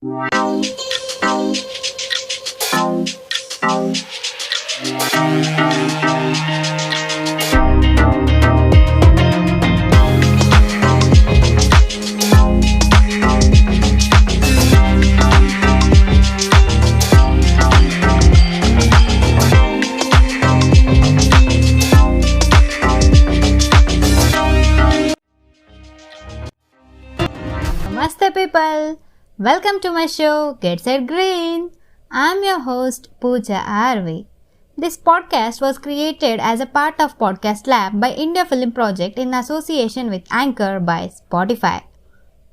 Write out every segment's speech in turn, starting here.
Namaste people! Welcome to my show Get Set Green. I'm your host Pooja RV. This podcast was created as a part of Podcast Lab by India Film Project in association with Anchor by Spotify.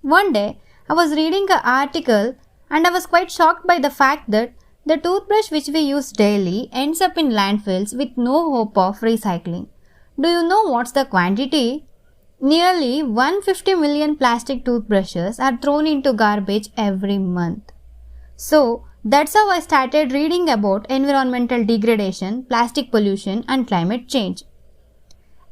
One day, I was reading an article and I was quite shocked by the fact that the toothbrush which we use daily ends up in landfills with no hope of recycling. Do you know what's the quantity? Nearly 150 million plastic toothbrushes are thrown into garbage every month. So, that's how I started reading about environmental degradation, plastic pollution, and climate change.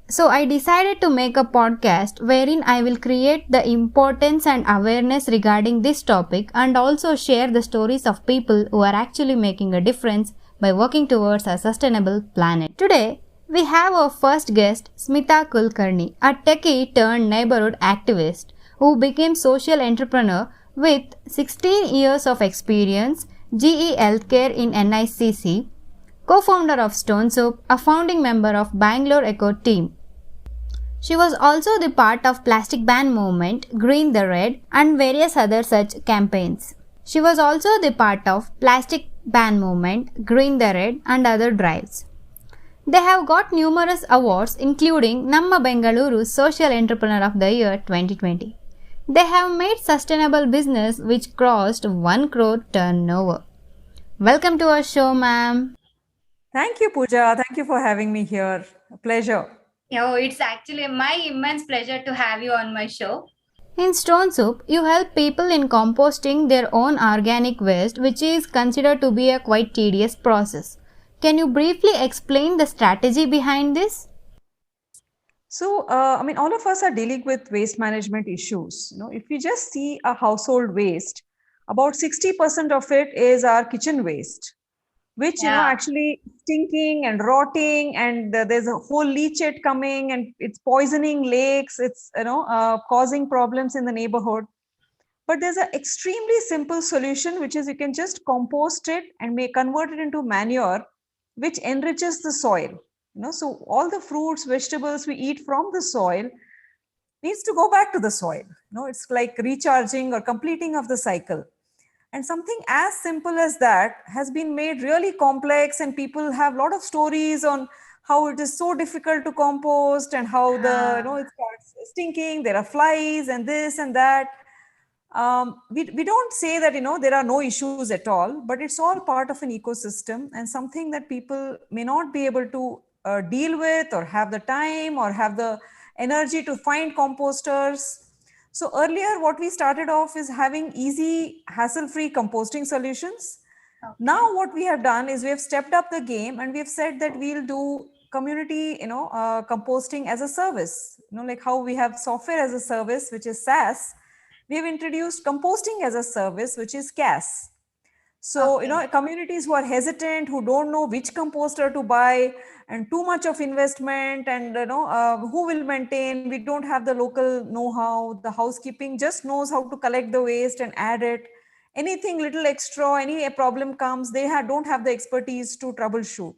So, I decided to make a podcast wherein I will create the importance and awareness regarding this topic and also share the stories of people who are actually making a difference by working towards a sustainable planet. Today, we have our first guest, Smitha Kulkarni, a techie turned neighborhood activist who became social entrepreneur with 16 years of experience, GE Healthcare in NICC, co-founder of STONESOUP, a founding member of Bangalore Eco team. She was also the part of plastic ban movement, Green the Red, and various other such campaigns. She was also the part of plastic ban movement, Green the Red, and other drives. They have got numerous awards including Namma Bangaluru Social Entrepreneur of the Year 2020. They have made sustainable business which crossed 1 crore turnover. Welcome to our show, ma'am. Thank you, Pooja. Thank you for having me here. A pleasure. Oh, it's actually my immense pleasure to have you on my show. In StoneSoup, you help people in composting their own organic waste, which is considered to be a quite tedious process. Can you briefly explain the strategy behind this? So, all of us are dealing with waste management issues. If you just see a household waste, about 60% of it is our kitchen waste, which, actually stinking and rotting, and there's a whole leachate coming and it's poisoning lakes. It's, causing problems in the neighborhood. But there's an extremely simple solution, which is you can just compost it and convert it into manure, which enriches the soil. So all the fruits, vegetables we eat from the soil needs to go back to the soil. It's like recharging or completing of the cycle. And something as simple as that has been made really complex, and people have a lot of stories on how it is so difficult to compost and how it starts stinking, there are flies and this and that. We don't say that there are no issues at all, but it's all part of an ecosystem and something that people may not be able to deal with or have the time or have the energy to find composters. So earlier what we started off is having easy hassle-free composting solutions. Okay. Now what we have done is we have stepped up the game and we have said that we'll do community composting as a service, like how we have software as a service, which is SaaS. We have introduced composting as a service, which is CAS. So, communities who are hesitant, who don't know which composter to buy, and too much of investment, and who will maintain, we don't have the local know-how, the housekeeping just knows how to collect the waste and add it. Anything little extra, any problem comes, they don't have the expertise to troubleshoot.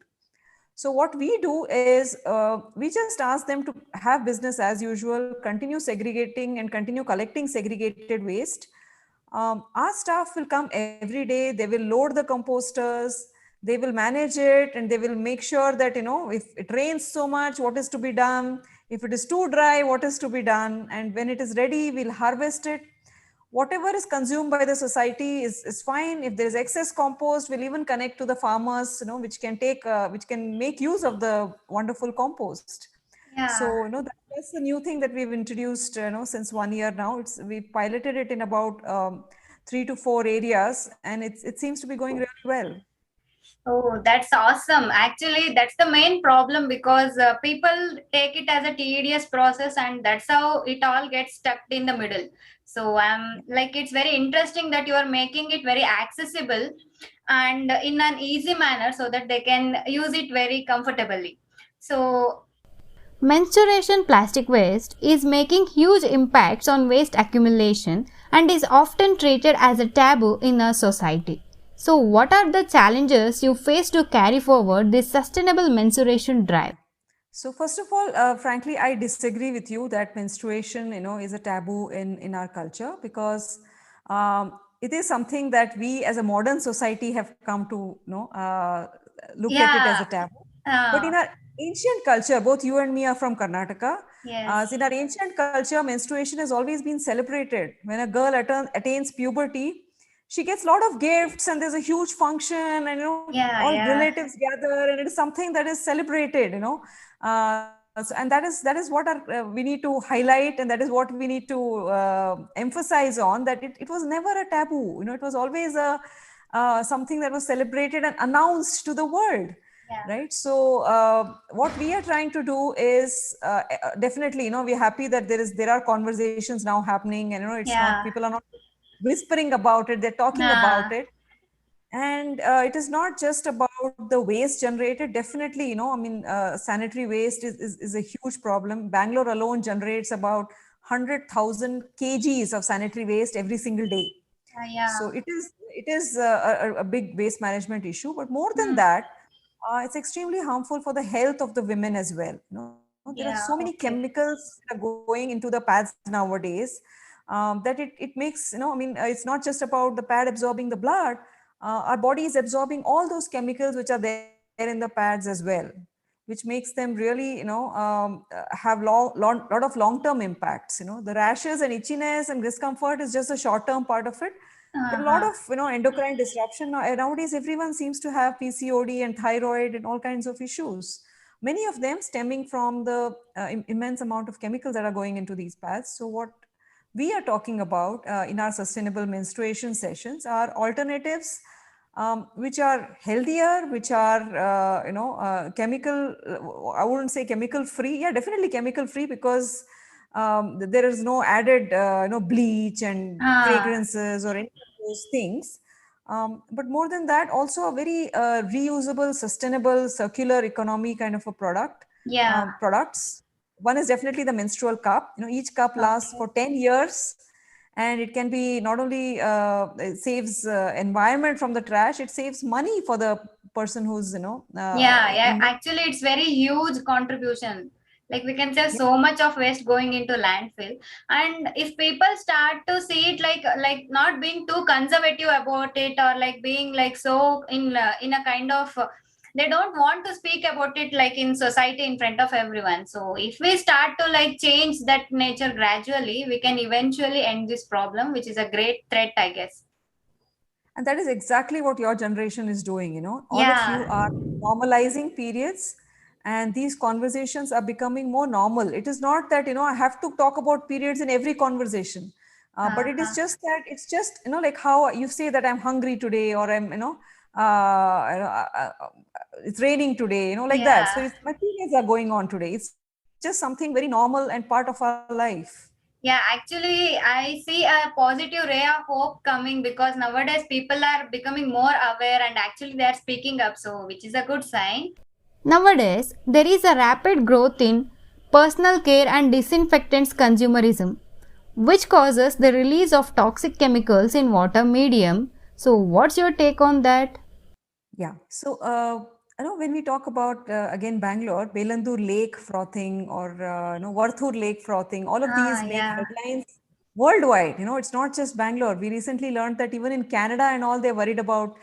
So what we do is we just ask them to have business as usual, continue segregating and continue collecting segregated waste. Our staff will come every day. They will load the composters. They will manage it, and they will make sure that, if it rains so much, what is to be done? If it is too dry, what is to be done? And when it is ready, we'll harvest it. Whatever is consumed by the society is fine. If there is excess compost, we'll even connect to the farmers, which can make use of the wonderful compost. Yeah. So, that's the new thing that we've introduced, since 1 year now. We piloted it in about 3 to 4 areas, and it seems to be going really well. Oh, that's awesome. Actually, that's the main problem because people take it as a tedious process, and that's how it all gets stuck in the middle. So I'm like, it's very interesting that you are making it very accessible and in an easy manner so that they can use it very comfortably. So Menstruation plastic waste is making huge impacts on waste accumulation and is often treated as a taboo in our society. So, what are the challenges you face to carry forward this sustainable menstruation drive? So first of all, frankly, I disagree with you that menstruation, is a taboo in our culture, because it is something that we as a modern society have come to, look at it as yeah, a taboo. But uh, in our ancient culture, both you and me are from Karnataka. yes, In our ancient culture, menstruation has always been celebrated. When a girl attains puberty, she gets a lot of gifts, and there's a huge function, and yeah, all yeah, relatives gather, and it is something that is celebrated. And that is what we need to highlight, and that is what we need to emphasize on, that it was never a taboo. It was always a something that was celebrated and announced to the world, yeah, right? So what we are trying to do is definitely, we're happy that there are conversations now happening, and it's not, yeah, people are not whispering about it, they're talking uh, about it. And it is not just about the waste generated. Definitely, sanitary waste is a huge problem. Bangalore alone generates about 100,000 kgs of sanitary waste every single day. yeah, So it is a big waste management issue. But more than mm, that, it's extremely harmful for the health of the women as well. There are so many yeah, okay, chemicals that are going into the pads nowadays, that it makes, it's not just about the pad absorbing the blood. Our body is absorbing all those chemicals which are there in the pads as well, which makes them really, have lot of long-term impacts. The rashes and itchiness and discomfort is just a short-term part of it. There are a lot uh-huh. of, endocrine disruption. Nowadays, everyone seems to have PCOD and thyroid and all kinds of issues. Many of them stemming from the immense amount of chemicals that are going into these pads. So what we are talking about in our sustainable menstruation sessions are alternatives, which are healthier, which are chemical. I wouldn't say chemical free. Yeah, definitely chemical free, because there is no added bleach and uh, fragrances or any of those things. But more than that, also a very reusable, sustainable, circular economy kind of a yeah, products. One is definitely the menstrual cup. Each cup lasts okay. for 10 years, and it can be not only it saves environment from the trash, it saves money for the person who's Yeah, yeah. in. Actually, it's very huge contribution. Like we can save so much of waste going into landfill, and if people start to see it like not being too conservative about it, or like being like so in a kind of they don't want to speak about it like in society in front of everyone. So if we start to like change that nature gradually, we can eventually end this problem, which is a great threat, I guess. And that is exactly what your generation is doing. All of you Yeah. are normalizing periods, and these conversations are becoming more normal. It is not that, I have to talk about periods in every conversation. But it is Uh-huh. just that, it's just, like how you say that I'm hungry today, or I'm, it's raining today, like that. So Yeah. it's, my periods are going on today. It's just something very normal and part of our life. Yeah, actually, I see a positive ray of hope coming because nowadays people are becoming more aware and actually they are speaking up, so which is a good sign. Nowadays, there is a rapid growth in personal care and disinfectants consumerism, which causes the release of toxic chemicals in water medium. So, what's your take on that? Yeah. So, when we talk about again Bangalore, Belandur Lake frothing, or Varthur Lake frothing, all of these Ah, make yeah, headlines worldwide. It's not just Bangalore. We recently learned that even in Canada and all, they're worried about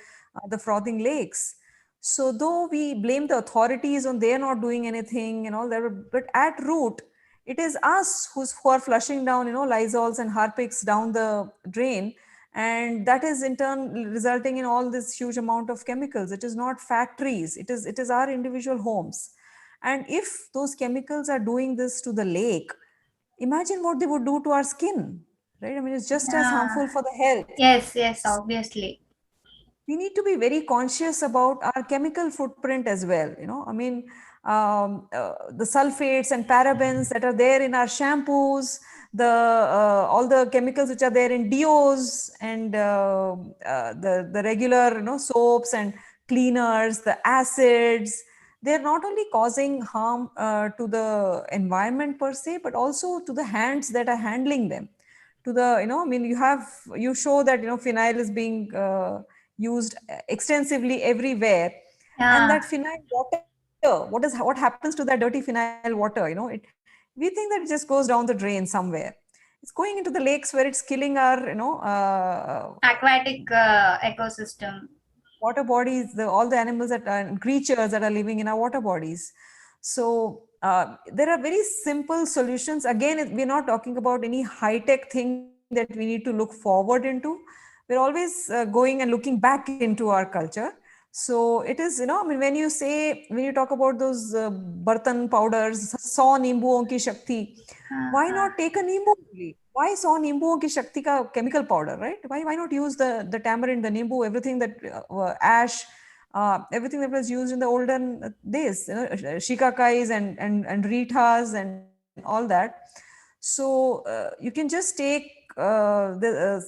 the frothing lakes. So, though we blame the authorities on they're not doing anything and all that, but at root, it is us who are flushing down, Lysols and Harpics down the drain, and that is in turn resulting in all this huge amount of chemicals. It is not factories, it is our individual homes. And if those chemicals are doing this to the lake, imagine what they would do to our skin, right? I mean, it's just as yeah. harmful for the health. Yes, yes, obviously. We need to be very conscious about our chemical footprint as well. I mean, the sulfates and parabens that are there in our shampoos, all the chemicals which are there in deos and the regular soaps and cleaners, the acids, they're not only causing harm to the environment per se, but also to the hands that are handling them. To the I mean, you show that phenyl is being used extensively everywhere, and Yeah. that phenyl water, what happens to that dirty phenyl water? We think that it just goes down the drain somewhere. It's going into the lakes where it's killing our Aquatic ecosystem. water bodies, all the animals that are creatures that are living in our water bodies. So there are very simple solutions. Again, we're not talking about any high tech thing that we need to look forward into. We're always going and looking back into our culture. So it is, I mean, when you talk about those bartan powders, 100 नींबुओं की शक्ति, why Uh-huh. not take a nimbu only? Why 100 नींबुओं की शक्ति का chemical powder, right? Why not use the tamarind, the nimbu, everything that ash, everything that was used in the olden days, shikakais and rithas and all that. So you can just take the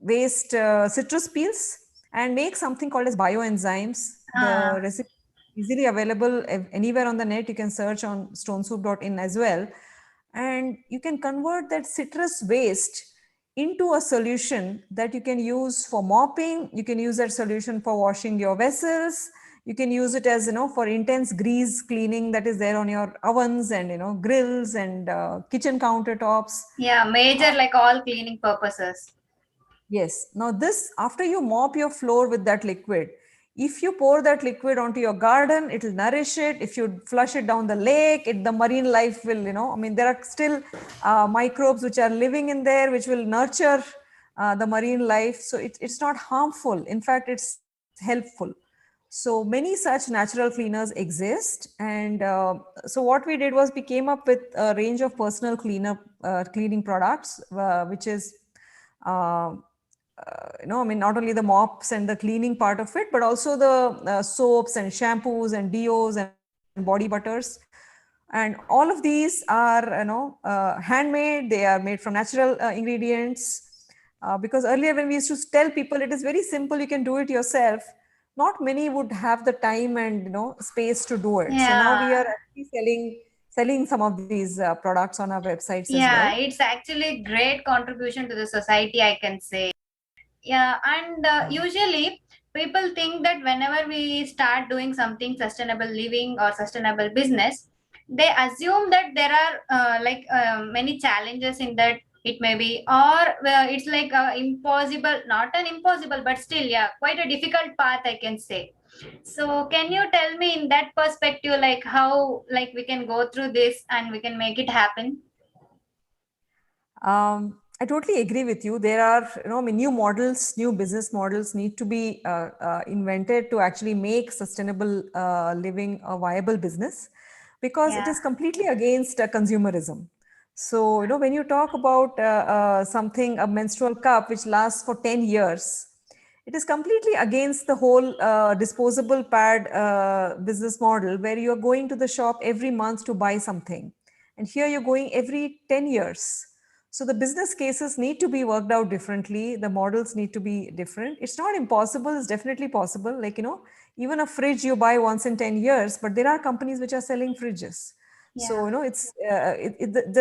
waste citrus peels and make something called as bioenzymes. Uh, The recipe is easily available anywhere on the net. You can search on stonesoup.in as well. And you can convert that citrus waste into a solution that you can use for mopping. You can use that solution for washing your vessels. You can use it as for intense grease cleaning that is there on your ovens and grills and kitchen countertops. yeah, major like all cleaning purposes. Yes. Now this, after you mop your floor with that liquid, if you pour that liquid onto your garden, it will nourish it. If you flush it down the lake, the marine life will, I mean, there are still microbes which are living in there, which will nurture the marine life. So it's not harmful. In fact, it's helpful. So many such natural cleaners exist. And so what we did was we came up with a range of personal cleaning products, which is uh, I mean, not only the mops and the cleaning part of it, but also the soaps and shampoos and deos and body butters. And all of these are, handmade. They are made from natural ingredients. Because earlier when we used to tell people it is very simple, you can do it yourself, not many would have the time and space to do it. So now Yeah. we are actually selling some of these products on our websites as well. Yeah, it's actually great contribution to the society, I can say. Yeah, and usually people think that whenever we start doing something sustainable living or sustainable business, they assume that there are many challenges in that. It may be, or it's like impossible, not an impossible, but still, yeah, quite a difficult path, I can say. So, can you tell me in that perspective, like how like we can go through this and we can make it happen? I totally agree with you. There are, I mean, new models, new business models need to be invented to actually make sustainable living a viable business, because it Yeah. is completely against consumerism. So, when you talk about something, a menstrual cup which lasts for 10 years, it is completely against the whole disposable pad business model, where you are going to the shop every month to buy something. And here you're going every 10 years. So the business cases need to be worked out differently. The models need to be different. It's not impossible. It's definitely possible. Like, even a fridge you buy once in 10 years, but there are companies which are selling fridges. So, Yeah. it's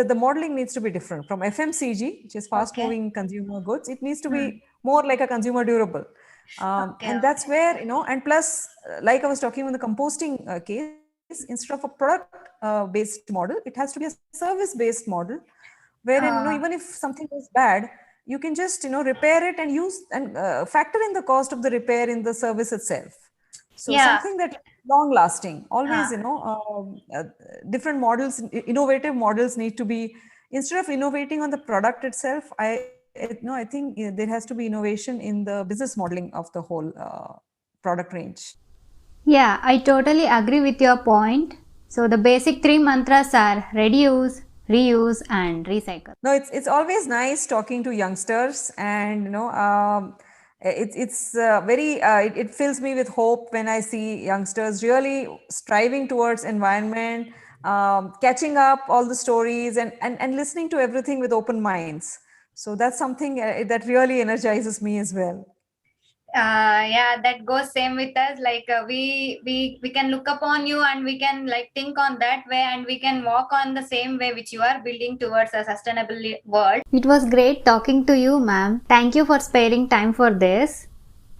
the modeling needs to be different from FMCG, which is fast Okay. moving consumer goods. It needs to Hmm. be more like a consumer durable. Okay. And that's Okay. where, and plus, like I was talking in the composting case, instead of a product based model, it has to be a service based model, wherein even Uh, if something goes bad, you can just repair it and use and factor in the cost of the repair in the service itself. So yeah. something that long lasting, always Huh. different models, innovative models need to be, instead of innovating on the product itself, I think there has to be innovation in the business modeling of the whole product range. Yeah, I totally agree with your point. So the basic three mantras are reduce, reuse, and recycle. No, it's always nice talking to youngsters, and it's very it fills me with hope when I see youngsters really striving towards environment, catching up all the stories and listening to everything with open minds. So that's something that really energizes me as well. Yeah, that goes same with us. Like we can look upon you and we can like think on that way, and we can walk on the same way which you are building towards a sustainable world. It was great talking to you, ma'am. Thank you for sparing time for this.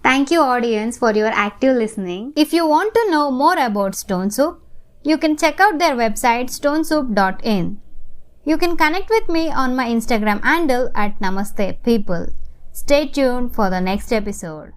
Thank you, audience, for your active listening. If you want to know more about Stone Soup, you can check out their website stonesoup.in. You can connect with me on my Instagram handle at Namaste People. Stay tuned for the next episode.